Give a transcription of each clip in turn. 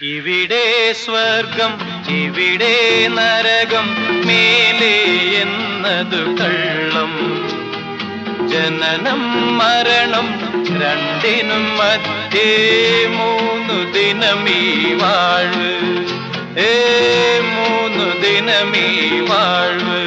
ഇവിടെ സ്വർഗം ഇവിടെ നരകം മേലെ എന്നതു കള്ളം ജനനം മരണം രണ്ടിനും മധ്യേ മൂന്നു ദിനമീ വാഴ്വ് മൂന്നു ദിനമീ വാഴ്വ്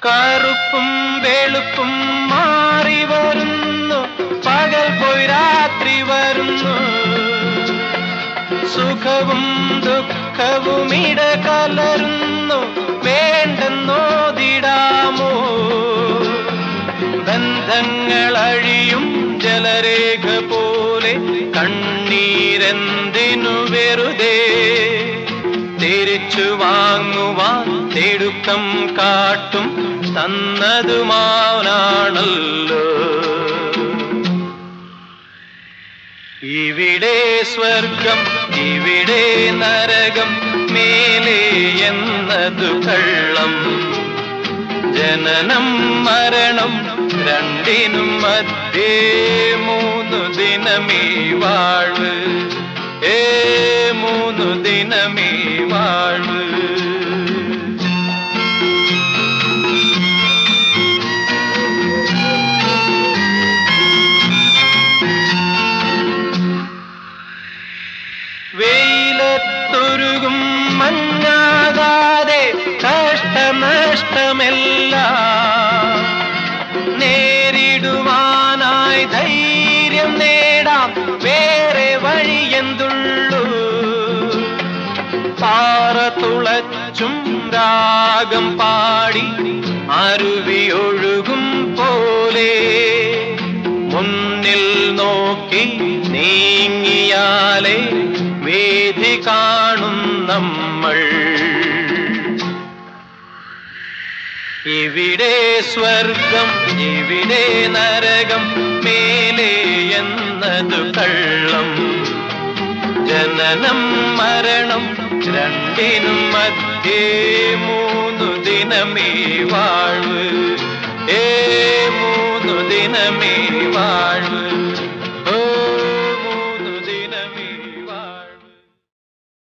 കറുപ്പും വെളുപ്പും മാറി വരുന്നു പകൽ പോയി രാത്രി വരുന്നു സുഖവും ദുഃഖവും ഇടകലരുന്നു വേണ്ടെന്നോതിടാമോ ബന്ധങ്ങൾ അഴിയും ജലരേഖ പോലെ കണ്ണീരെന്തിനു വെറുതെ തിരിച്ചു വാങ്ങുവാൻ തിടുക്കം കാട്ടും തന്നതുമാവനാണല്ലോ ഇവിടെ സ്വർഗം ഇവിടെ നരകം മേലെ എന്നതു കള്ളം ജനനം മരണം രണ്ടിനും മധ്യേ മൂന്നു ദിനമീ വാഴ്വ് മൂന്നു ദിനമീ വാഴ്വ് വെയിലത്തൊരുകും മഞ്ഞാകാതെ കഷ്ടനഷ്ടമെല്ലാം നേരിടുവാനായി ധൈര്യം നേടാം വേറെ വഴിയെന്തുള്ളൂ പാറ തുളച്ചും രാഗം പാടി അരുവിയൊഴുകും പോലെ മുന്നിൽ നോക്കി നീങ്ങിയാലേ വേദി കാണും നമ്മൾ ഇവിടെ സ്വർഗം ഇവിടെ നരകം മേലെ എന്നതു കള്ളം ജനനം മരണം രണ്ടിനും മധ്യേ മൂന്നു ദിനമേ വാഴ്വ്